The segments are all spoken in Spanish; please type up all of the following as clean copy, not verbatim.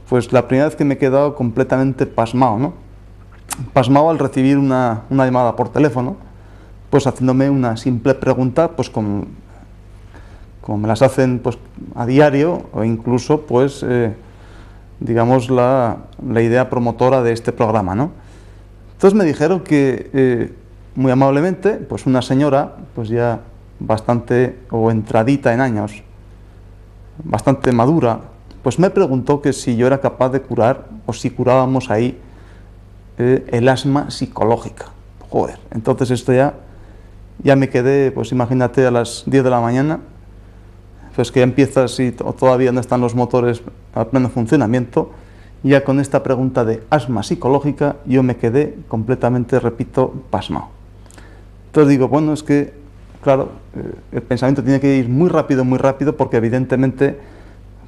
pues la primera vez que me he quedado completamente pasmado, ¿no? Pasmado al recibir una llamada por teléfono, pues haciéndome una simple pregunta, pues como me las hacen pues a diario, o incluso pues digamos la idea promotora de este programa, ¿no? Entonces me dijeron que muy amablemente, pues una señora pues ya bastante o entradita en años, bastante madura, pues me preguntó que si yo era capaz de curar o si curábamos ahí el asma psicológica. Joder, entonces esto ya me quedé, pues imagínate, a las 10 de la mañana, pues que ya empiezas y todavía no están los motores a pleno funcionamiento, ya con esta pregunta de asma psicológica yo me quedé completamente, repito, pasmado. Entonces digo, bueno, es que, claro, el pensamiento tiene que ir muy rápido, porque evidentemente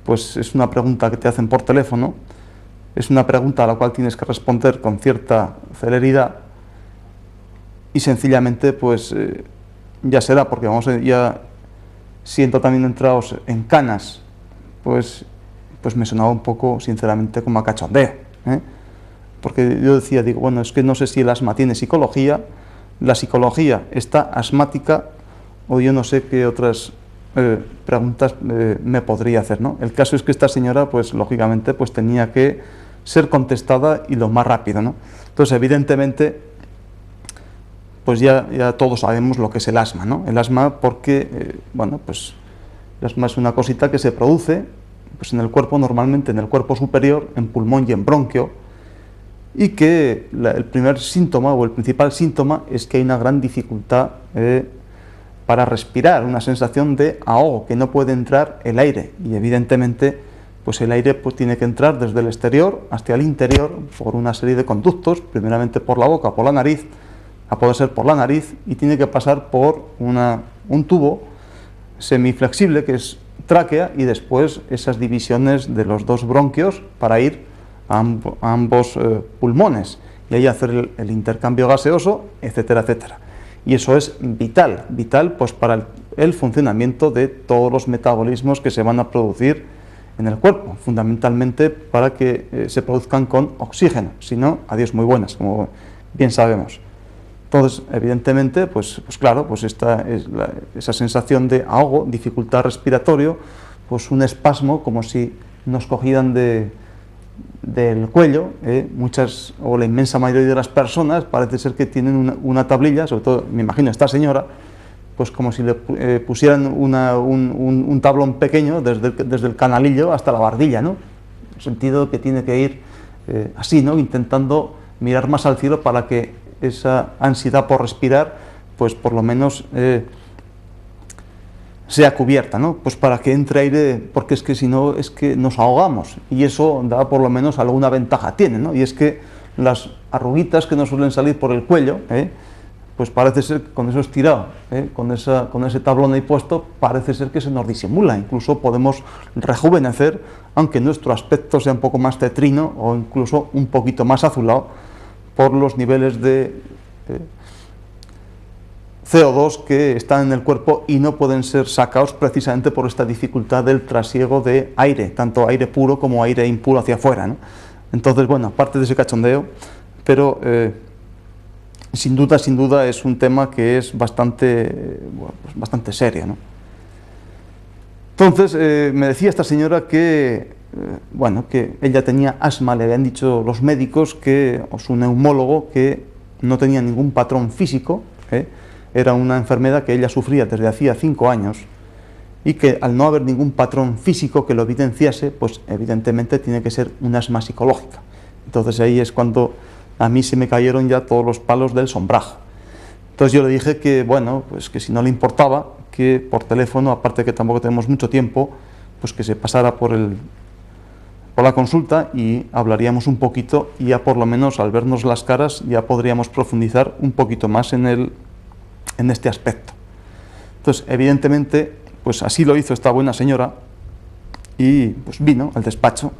pues es una pregunta que te hacen por teléfono, es una pregunta a la cual tienes que responder con cierta celeridad y sencillamente pues ya será, porque ya siento también entrados en canas, pues me sonaba un poco, sinceramente, como a cachondeo, ¿eh? Porque yo decía, digo, bueno, es que no sé si el asma tiene psicología, la psicología está asmática, o yo no sé qué otras preguntas me podría hacer, ¿no? El caso es que esta señora, pues lógicamente, pues tenía que ser contestada y lo más rápido, ¿no? Entonces, evidentemente, pues ya todos sabemos lo que es el asma, ¿no? El asma porque, bueno, pues el asma es una cosita que se produce pues en el cuerpo, normalmente en el cuerpo superior, en pulmón y en bronquio, y que el primer síntoma o el principal síntoma es que hay una gran dificultad para respirar, una sensación de ahogo, que no puede entrar el aire, y evidentemente pues el aire pues tiene que entrar desde el exterior hacia el interior por una serie de conductos, primeramente por la boca, por la nariz, a poder ser por la nariz, y tiene que pasar por un tubo semiflexible que es tráquea, y después esas divisiones de los dos bronquios para ir a ambos pulmones y ahí hacer el intercambio gaseoso, etcétera, etcétera. Y eso es vital pues para el funcionamiento de todos los metabolismos que se van a producir en el cuerpo, fundamentalmente para que se produzcan con oxígeno, si no, adiós muy buenas, como bien sabemos. Entonces, evidentemente, pues claro, pues esa sensación de ahogo, dificultad respiratorio, pues un espasmo, como si nos cogieran del cuello, muchas o la inmensa mayoría de las personas parece ser que tienen una tablilla, sobre todo, me imagino, esta señora, pues como si le pusieran un tablón pequeño desde el canalillo hasta la barbilla, ¿no? En el sentido que tiene que ir así, ¿no? Intentando mirar más al cielo para que esa ansiedad por respirar, pues por lo menos sea cubierta, ¿no? Pues para que entre aire, porque es que si no, es que nos ahogamos, y eso da por lo menos alguna ventaja tiene, ¿no? Y es que las arruguitas que nos suelen salir por el cuello, pues parece ser que con eso estirado, con ese tablón ahí puesto, parece ser que se nos disimula, incluso podemos rejuvenecer, aunque nuestro aspecto sea un poco más cetrino o incluso un poquito más azulado, por los niveles de CO2 que están en el cuerpo y no pueden ser sacados precisamente por esta dificultad del trasiego de aire, tanto aire puro como aire impuro hacia afuera, ¿no? Entonces, bueno, aparte de ese cachondeo, pero sin duda es un tema que es bastante serio, ¿no? Entonces, me decía esta señora que que ella tenía asma, le habían dicho los médicos, o su neumólogo, que no tenía ningún patrón físico, era una enfermedad que ella sufría desde hacía 5 años, y que al no haber ningún patrón físico que lo evidenciase, pues evidentemente tiene que ser un asma psicológica. Entonces ahí es cuando a mí se me cayeron ya todos los palos del sombrajo. Entonces yo le dije que, bueno, pues que si no le importaba, que por teléfono, aparte que tampoco tenemos mucho tiempo, pues que se pasara por la consulta y hablaríamos un poquito, y ya por lo menos al vernos las caras ya podríamos profundizar un poquito más en este aspecto. Entonces, evidentemente, pues así lo hizo esta buena señora, y pues vino al despacho.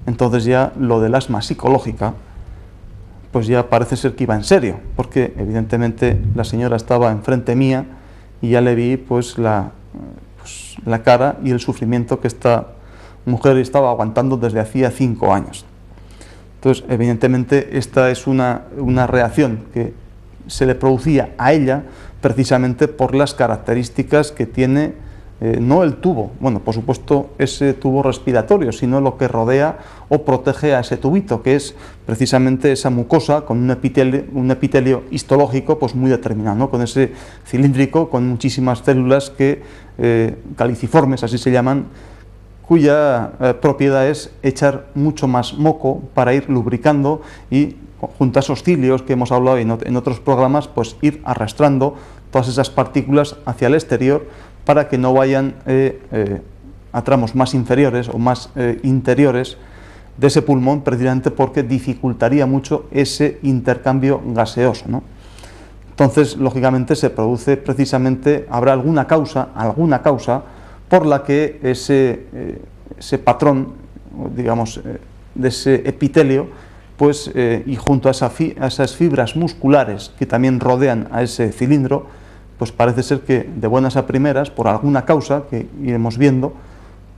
Entonces ya lo del asma psicológica, pues ya parece ser que iba en serio, porque evidentemente la señora estaba enfrente mía y ya le vi pues la cara y el sufrimiento que esta mujer estaba aguantando desde hacía 5 años. Entonces, evidentemente, esta es una reacción que se le producía a ella precisamente por las características que tiene, no el tubo, bueno, por supuesto ese tubo respiratorio, sino lo que rodea o protege a ese tubito, que es precisamente esa mucosa con un epitelio histológico pues muy determinado, ¿no? Con ese cilíndrico, con muchísimas células caliciformes, así se llaman, cuya propiedad es echar mucho más moco para ir lubricando y junto a esos cilios que hemos hablado en otros programas, pues ir arrastrando todas esas partículas hacia el exterior para que no vayan a tramos más inferiores o más interiores de ese pulmón, precisamente porque dificultaría mucho ese intercambio gaseoso, ¿no? Entonces, lógicamente, se produce precisamente, habrá alguna causa por la que ese patrón, digamos, de ese epitelio, pues, y junto a esas fibras musculares que también rodean a ese cilindro, pues parece ser que de buenas a primeras, por alguna causa que iremos viendo,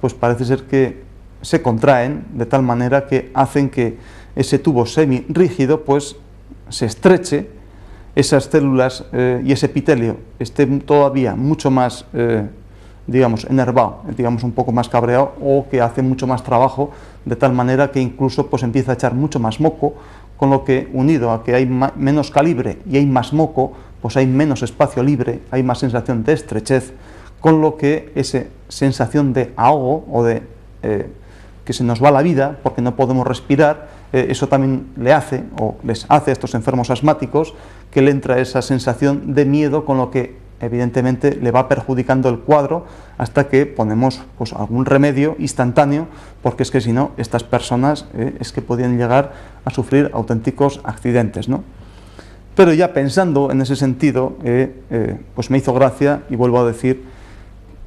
pues parece ser que se contraen de tal manera que hacen que ese tubo semirrígido pues se estreche, esas células y ese epitelio esté todavía mucho más digamos, enervado, digamos, un poco más cabreado, o que hace mucho más trabajo, de tal manera que incluso pues empieza a echar mucho más moco, con lo que, unido a que hay menos calibre y hay más moco, pues hay menos espacio libre, hay más sensación de estrechez, con lo que esa sensación de ahogo o de que se nos va la vida porque no podemos respirar, eso también le hace, o les hace a estos enfermos asmáticos, que le entra esa sensación de miedo, con lo que evidentemente le va perjudicando el cuadro hasta que ponemos pues algún remedio instantáneo, porque es que si no, estas personas es que podían llegar a sufrir auténticos accidentes, ¿no? Pero ya pensando en ese sentido, pues me hizo gracia, y vuelvo a decir,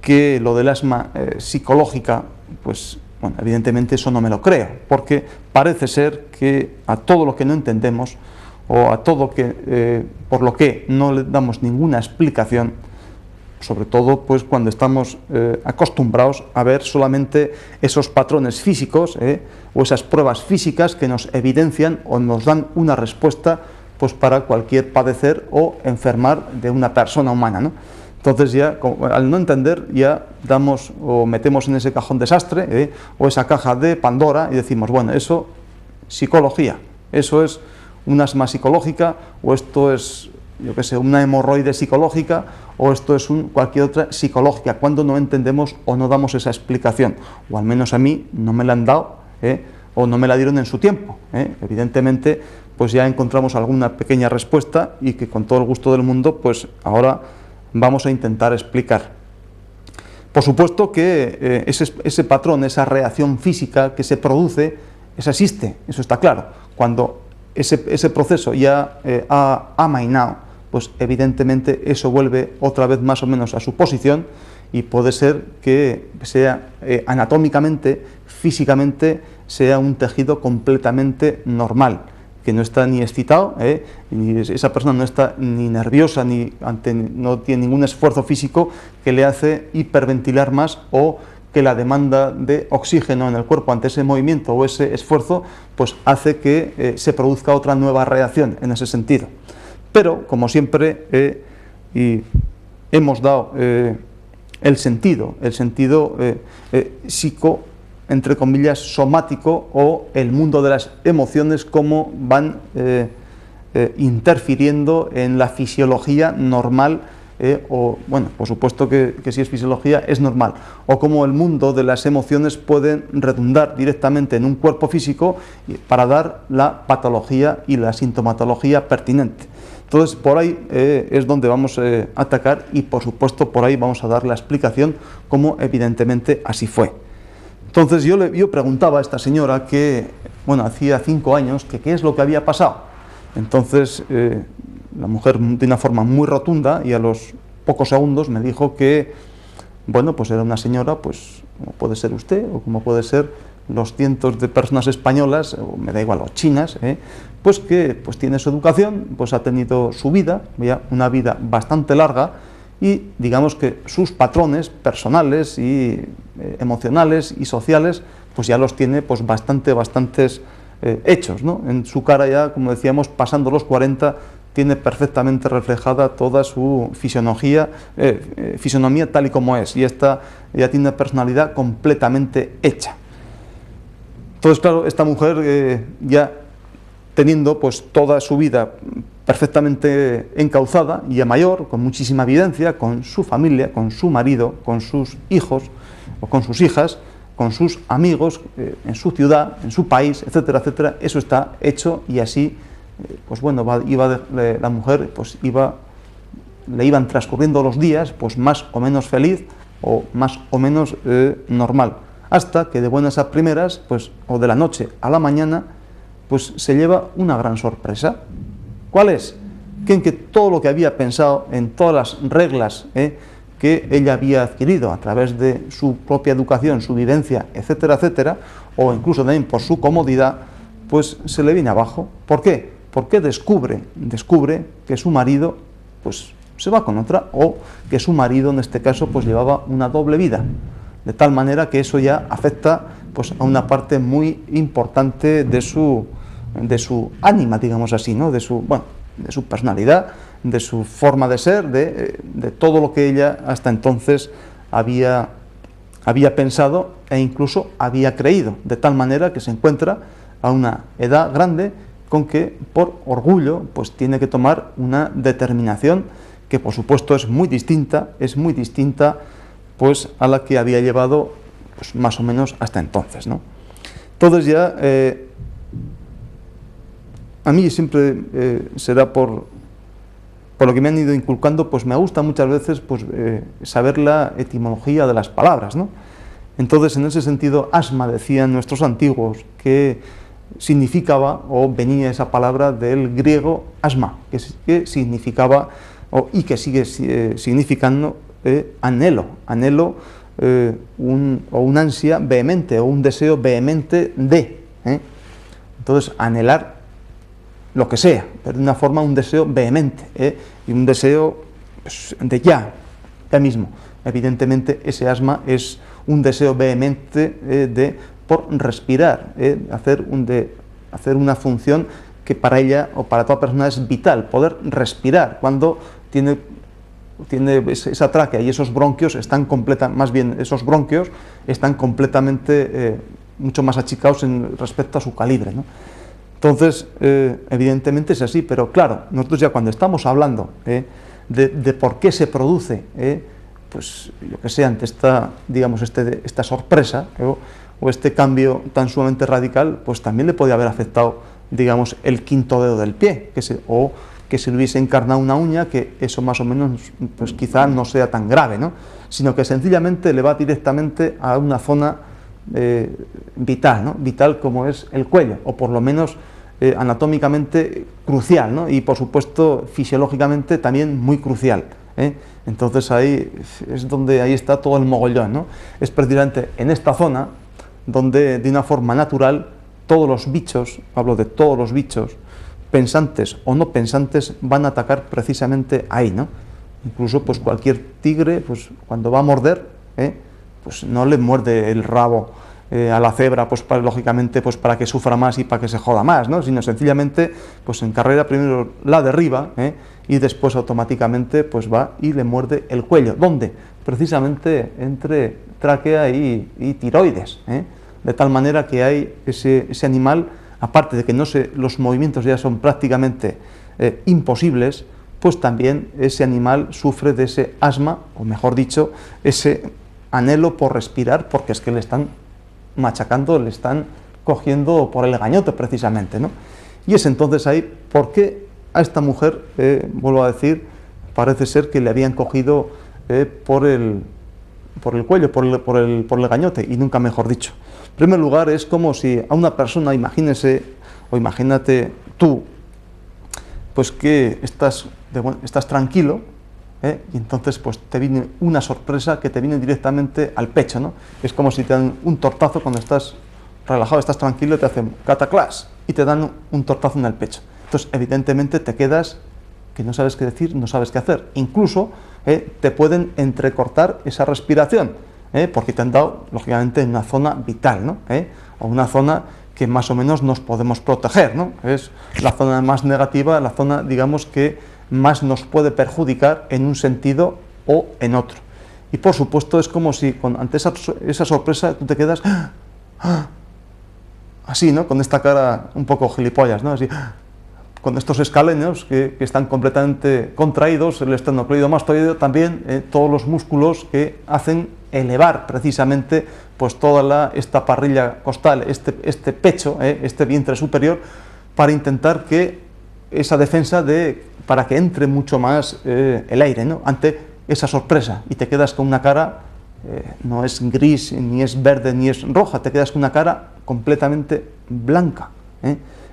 que lo del asma psicológica, pues bueno, evidentemente eso no me lo creo, porque parece ser que a todo lo que no entendemos, o a todo que por lo que no le damos ninguna explicación, sobre todo pues cuando estamos acostumbrados a ver solamente esos patrones físicos o esas pruebas físicas que nos evidencian o nos dan una respuesta pues para cualquier padecer o enfermar de una persona humana, ¿no? Entonces ya, al no entender, ya damos o metemos en ese cajón desastre o esa caja de Pandora y decimos, bueno, eso psicología, eso es un asma psicológica, o esto es, yo qué sé, una hemorroide psicológica, o esto es cualquier otra psicológica, cuando no entendemos o no damos esa explicación, o al menos a mí no me la han dado, o no me la dieron en su tiempo. Evidentemente, pues ya encontramos alguna pequeña respuesta, y que con todo el gusto del mundo, pues ahora vamos a intentar explicar. Por supuesto que ese patrón, esa reacción física que se produce, esa existe, eso está claro. Cuando ese proceso ya ha amainado, pues evidentemente eso vuelve otra vez más o menos a su posición, y puede ser que sea anatómicamente, físicamente, sea un tejido completamente normal, que no está ni excitado, y esa persona no está ni nerviosa, no tiene ningún esfuerzo físico que le hace hiperventilar más, o que la demanda de oxígeno en el cuerpo ante ese movimiento o ese esfuerzo pues hace que se produzca otra nueva reacción en ese sentido. Pero, como siempre, y hemos dado el sentido psico, entre comillas, somático, o el mundo de las emociones, cómo van interfiriendo en la fisiología normal, o, bueno, por supuesto que si es fisiología es normal, o cómo el mundo de las emociones pueden redundar directamente en un cuerpo físico para dar la patología y la sintomatología pertinente. Entonces, por ahí es donde vamos a atacar, y por supuesto por ahí vamos a dar la explicación cómo evidentemente así fue. Entonces yo preguntaba a esta señora que, bueno, hacía 5 años, que qué es lo que había pasado. Entonces la mujer, de una forma muy rotunda y a los pocos segundos, me dijo que, bueno, pues era una señora, pues como puede ser usted, o como puede ser los cientos de personas españolas, o me da igual, o chinas, pues que pues tiene su educación, pues ha tenido su vida, una vida bastante larga, y digamos que sus patrones personales y emocionales y sociales pues ya los tiene pues bastantes hechos, ¿no? En su cara ya, como decíamos, pasando los 40, tiene perfectamente reflejada toda su fisonomía tal y como es, y esta ya tiene una personalidad completamente hecha. Entonces, claro, esta mujer ya teniendo pues toda su vida perfectamente encauzada, ya mayor, con muchísima evidencia, con su familia, con su marido, con sus hijos o con sus hijas, con sus amigos, en su ciudad, en su país, etcétera, etcétera, eso está hecho, y así, pues bueno, la mujer pues le iban transcurriendo los días pues más o menos feliz o más o menos normal, hasta que de buenas a primeras, pues, o de la noche a la mañana, pues se lleva una gran sorpresa. ¿Cuál es? Que en que todo lo que había pensado, en todas las reglas que ella había adquirido a través de su propia educación, su vivencia, etcétera, etcétera, o incluso también por su comodidad, pues se le viene abajo. ¿Por qué? Porque descubre que su marido pues se va con otra, o que su marido en este caso pues llevaba una doble vida, de tal manera que eso ya afecta pues a una parte muy importante de su ánima, digamos así, ¿no? de su personalidad, de su forma de ser, de todo lo que ella hasta entonces había pensado e incluso había creído, de tal manera que se encuentra a una edad grande con que por orgullo pues tiene que tomar una determinación que por supuesto es muy distinta pues a la que había llevado pues más o menos hasta entonces, ¿no? Entonces ya a mí siempre será por lo que me han ido inculcando, pues me gusta muchas veces pues saber la etimología de las palabras, ¿no? Entonces, en ese sentido, asma, decían nuestros antiguos, que significaba, o venía esa palabra del griego asma, que significaba, y que sigue significando anhelo, o una ansia vehemente, o un deseo vehemente de. Entonces, anhelar lo que sea, pero de una forma un deseo vehemente, y un deseo pues, de ya mismo. Evidentemente, ese asma es un deseo vehemente por respirar, hacer una función que para ella o para toda persona es vital, poder respirar cuando tiene esa tráquea y esos bronquios están completamente mucho más achicados respecto a su calibre, ¿no? Entonces, evidentemente es así, pero claro, nosotros ya cuando estamos hablando de por qué se produce, pues yo que sé, ante esta sorpresa o este cambio tan sumamente radical, pues también le podía haber afectado, digamos, el quinto dedo del pie, o que se le hubiese encarnado una uña, que eso más o menos, pues quizá no sea tan grave, ¿no? Sino que sencillamente le va directamente a una zona vital, ¿no? Vital como es el cuello, o por lo menos anatómicamente crucial, ¿no? Y por supuesto fisiológicamente también muy crucial, Entonces ahí está todo el mogollón, ¿no? Es precisamente en esta zona donde de una forma natural todos los bichos, hablo de todos los bichos, pensantes o no pensantes, van a atacar precisamente ahí, ¿no? Incluso pues cualquier tigre, pues cuando va a morder, pues no le muerde el rabo a la cebra, pues lógicamente pues para que sufra más y para que se joda más, ¿no? Sino sencillamente pues en carrera primero la derriba, y después automáticamente pues va y le muerde el cuello. ¿Dónde? Precisamente entre tráquea y tiroides, de tal manera que hay ese animal, aparte de que los movimientos ya son prácticamente imposibles, pues también ese animal sufre de ese asma, o mejor dicho, ese anhelo por respirar, porque es que le están machacando, le están cogiendo por el gañote precisamente, ¿no? Y es entonces ahí porque a esta mujer, vuelvo a decir, parece ser que le habían cogido por el cuello, por el gañote, y nunca mejor dicho. En primer lugar, es como si a una persona, imagínate tú, pues que estás tranquilo, y entonces pues te viene una sorpresa que te viene directamente al pecho, ¿no? Es como si te dan un tortazo cuando estás relajado, estás tranquilo, te hacen cataclás y te dan un tortazo en el pecho. Entonces, evidentemente te quedas que no sabes qué decir, no sabes qué hacer. Incluso te pueden entrecortar esa respiración, porque te han dado, lógicamente, en una zona vital, ¿no? O una zona que más o menos nos podemos proteger, ¿no? Es la zona más negativa, la zona, digamos, que más nos puede perjudicar en un sentido o en otro. Y por supuesto es como si ante esa sorpresa tú te quedas así, ¿no? Con esta cara un poco gilipollas, ¿no? Así, con estos escalenos que están completamente contraídos, el esternocleidomastoideo también, todos los músculos que hacen elevar precisamente pues toda esta parrilla costal, este pecho, este vientre superior, para intentar que esa defensa para que entre mucho más el aire, ¿no? Ante esa sorpresa, y te quedas con una cara, no es gris, ni es verde, ni es roja, te quedas con una cara completamente blanca,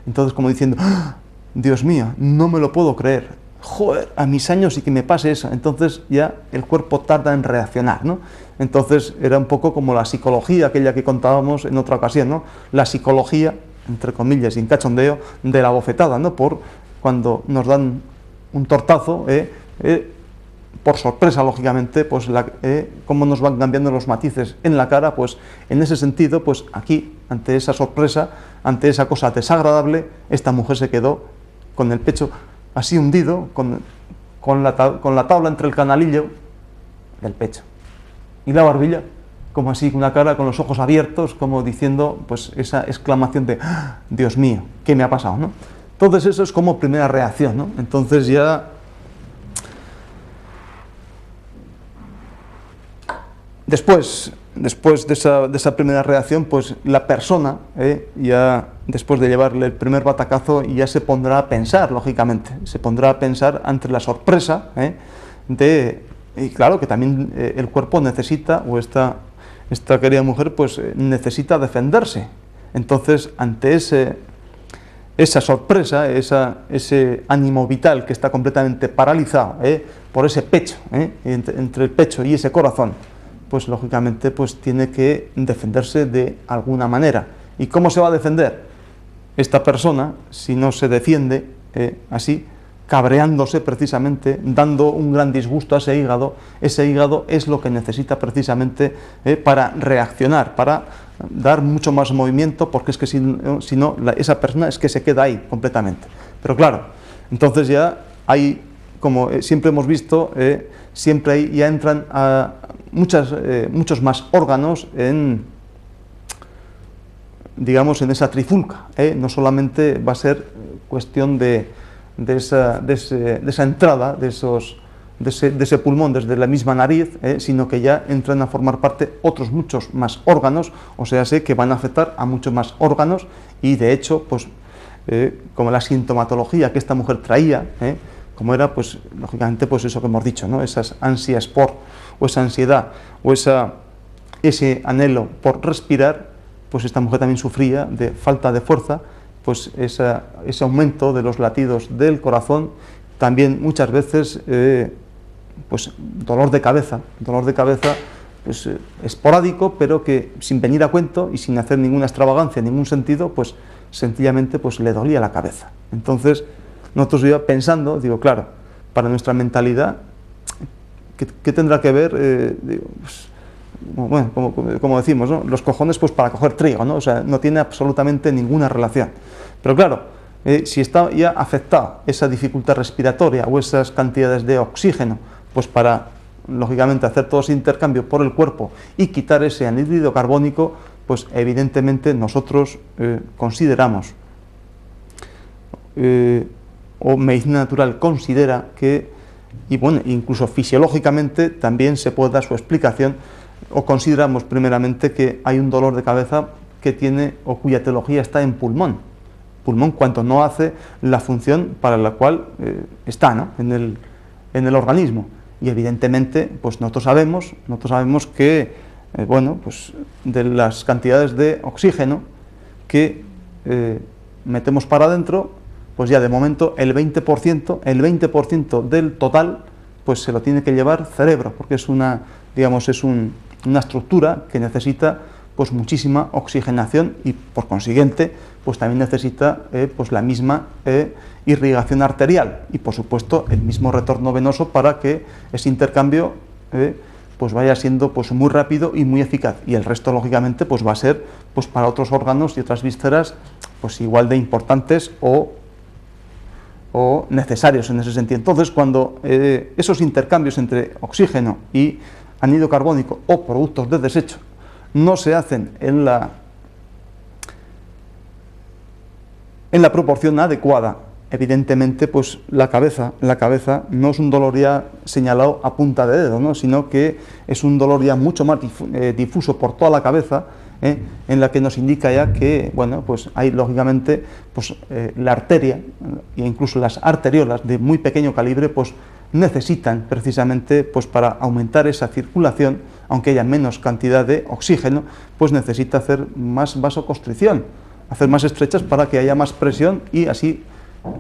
entonces como diciendo, ¡ah! Dios mío, no me lo puedo creer, joder, a mis años y que me pase eso. Entonces ya el cuerpo tarda en reaccionar, ¿no? Entonces era un poco como la psicología, aquella que contábamos en otra ocasión, ¿no? La psicología, entre comillas, sin cachondeo, de la bofetada, ¿no? Por cuando nos dan un tortazo, por sorpresa, lógicamente, pues cómo nos van cambiando los matices en la cara, pues en ese sentido, pues aquí, ante esa sorpresa, ante esa cosa desagradable, esta mujer se quedó con el pecho así hundido, con la tabla entre el canalillo del pecho y la barbilla, como así, con una cara, con los ojos abiertos, como diciendo, pues esa exclamación de ¡ah! Dios mío, ¿qué me ha pasado?, ¿no? Entonces eso es como primera reacción, ¿no? Entonces ya después de esa primera reacción, pues la persona, ya después de llevarle el primer batacazo, ya se pondrá a pensar, lógicamente, se pondrá a pensar ante la sorpresa, y claro que también el cuerpo necesita, o esta querida mujer, pues necesita defenderse. Entonces, ante esa sorpresa, ese ánimo vital que está completamente paralizado, por ese pecho, entre el pecho y ese corazón, pues lógicamente pues tiene que defenderse de alguna manera. ¿Y cómo se va a defender? Esta persona, si no se defiende así, cabreándose precisamente, dando un gran disgusto a ese hígado es lo que necesita precisamente para reaccionar, para dar mucho más movimiento, porque es que si no, esa persona es que se queda ahí completamente. Pero claro, entonces ya hay, como siempre hemos visto, siempre ahí ya entran a muchos más órganos digamos, en esa trifulca, no solamente va a ser cuestión de esa entrada, de ese pulmón desde la misma nariz, sino que ya entran a formar parte otros muchos más órganos, o sea, sé que van a afectar a muchos más órganos, y de hecho, pues, como la sintomatología que esta mujer traía, como era, pues, lógicamente, pues eso que hemos dicho, ¿no? Esas ansias o esa ansiedad, o ese anhelo por respirar, pues esta mujer también sufría de falta de fuerza, pues ese aumento de los latidos del corazón, también muchas veces, pues dolor de cabeza, pues esporádico, pero que sin venir a cuento y sin hacer ninguna extravagancia, ningún sentido, pues sencillamente pues le dolía la cabeza. Entonces, nosotros iba pensando, digo, claro, para nuestra mentalidad, ¿qué tendrá que ver? Digo, pues, bueno, como decimos, ¿no? Los cojones pues para coger trigo, ¿no? O sea, no tiene absolutamente ninguna relación. Pero claro, si está ya afectada esa dificultad respiratoria o esas cantidades de oxígeno, pues para, lógicamente, hacer todo ese intercambio por el cuerpo y quitar ese anhídrido carbónico, pues evidentemente nosotros consideramos, o medicina natural considera que, y bueno, incluso fisiológicamente también se puede dar su explicación, o consideramos primeramente que hay un dolor de cabeza que tiene o cuya etiología está en pulmón cuando no hace la función para la cual está, ¿no? en el organismo, y evidentemente pues nosotros sabemos que bueno, pues de las cantidades de oxígeno que metemos para adentro, pues ya de momento el 20% del total pues se lo tiene que llevar cerebro, porque es una estructura que necesita pues muchísima oxigenación, y por consiguiente pues también necesita pues la misma irrigación arterial y por supuesto el mismo retorno venoso para que ese intercambio pues vaya siendo pues muy rápido y muy eficaz, y el resto lógicamente pues va a ser pues para otros órganos y otras vísceras pues igual de importantes o necesarios en ese sentido. Entonces, cuando esos intercambios entre oxígeno y anhídrido carbónico o productos de desecho no se hacen en la proporción adecuada, evidentemente pues la cabeza no es un dolor ya señalado a punta de dedo, ¿no? Sino que es un dolor ya mucho más difuso por toda la cabeza, en la que nos indica ya que, bueno, pues hay lógicamente pues la arteria e incluso las arteriolas de muy pequeño calibre pues necesitan precisamente pues para aumentar esa circulación, aunque haya menos cantidad de oxígeno, pues necesita hacer más vasoconstricción, hacer más estrechas para que haya más presión y así,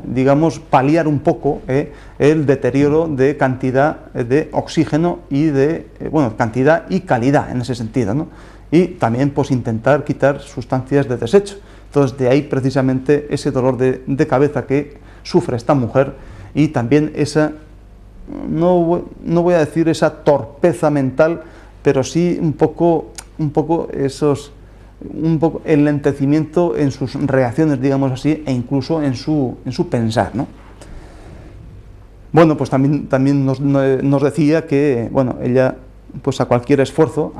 digamos, paliar un poco el deterioro de cantidad de oxígeno y de, bueno, cantidad y calidad en ese sentido, ¿no? Y también pues intentar quitar sustancias de desecho. Entonces de ahí precisamente ese dolor de cabeza que sufre esta mujer y también esa, no voy a decir esa torpeza mental, pero sí un poco el lentecimiento en sus reacciones, digamos así, e incluso en su pensar, ¿no? Bueno, pues también nos decía que, bueno, ella, pues a cualquier esfuerzo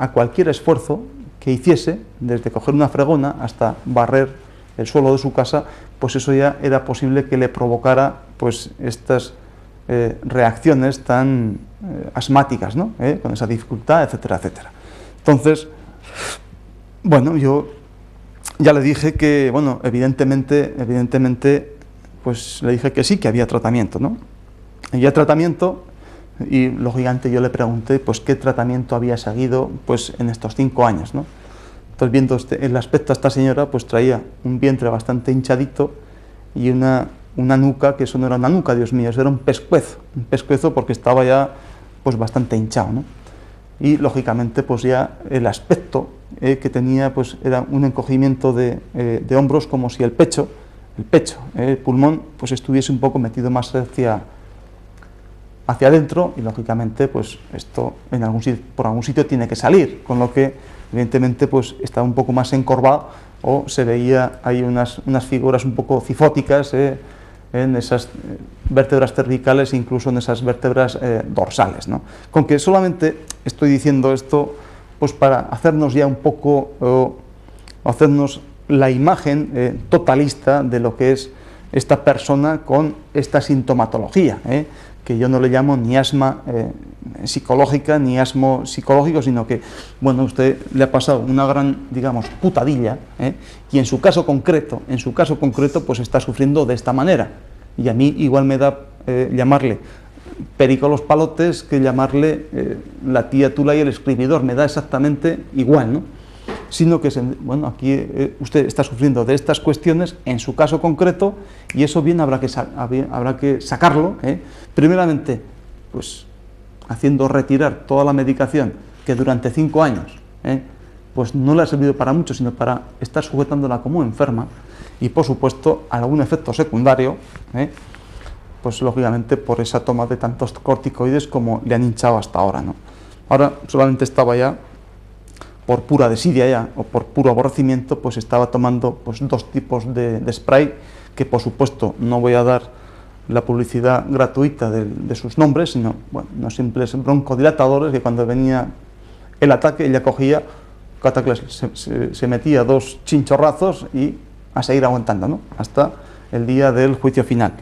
que hiciese, desde coger una fregona hasta barrer el suelo de su casa, pues eso ya era posible que le provocara, pues, estas reacciones tan asmáticas, ¿no? Con esa dificultad, etcétera, etcétera. Entonces, bueno, yo ya le dije que, bueno, evidentemente, pues le dije que sí, que había tratamiento, ¿no? Había tratamiento y, lógicamente, yo le pregunté, pues, qué tratamiento había seguido, pues, en estos 5 años, ¿no? Entonces, viendo el aspecto de esta señora, pues, traía un vientre bastante hinchadito y una nuca, que eso no era una nuca, Dios mío, eso era un pescuezo porque estaba ya, pues, bastante hinchado, ¿no? Y, lógicamente, pues, ya el aspecto que tenía, pues, era un encogimiento de hombros, como si el pecho, el pulmón, pues, estuviese un poco metido más hacia adentro y, lógicamente, pues, esto por algún sitio tiene que salir, con lo que, evidentemente, pues, estaba un poco más encorvado o se veía ahí unas figuras un poco cifóticas en esas vértebras cervicales e incluso en esas vértebras dorsales, ¿no? Con que solamente estoy diciendo esto pues para hacernos ya un poco, hacernos la imagen totalista de lo que es esta persona con esta sintomatología, que yo no le llamo ni asma psicológica ni asmo psicológico, sino que, bueno, usted le ha pasado una gran, digamos, putadilla, y en su caso concreto, pues está sufriendo de esta manera, y a mí igual me da llamarle Perico los Palotes que llamarle la tía Tula y el escribidor, me da exactamente igual, ¿no? Sino que, bueno, aquí usted está sufriendo de estas cuestiones en su caso concreto, y eso bien habrá que sacarlo, primeramente, pues haciendo retirar toda la medicación que durante 5 años pues no le ha servido para mucho, sino para estar sujetándola como enferma, y por supuesto algún efecto secundario, pues lógicamente por esa toma de tantos corticoides como le han hinchado hasta ahora, ¿no? Ahora solamente estaba ya, por pura desidia ya, o por puro aborrecimiento, pues estaba tomando pues 2 tipos de spray, que por supuesto no voy a dar la publicidad gratuita de sus nombres, sino, bueno, unos simples broncodilatadores que cuando venía el ataque ella cogía, se metía 2 chinchorrazos y a seguir aguantando, ¿no? Hasta el día del juicio final.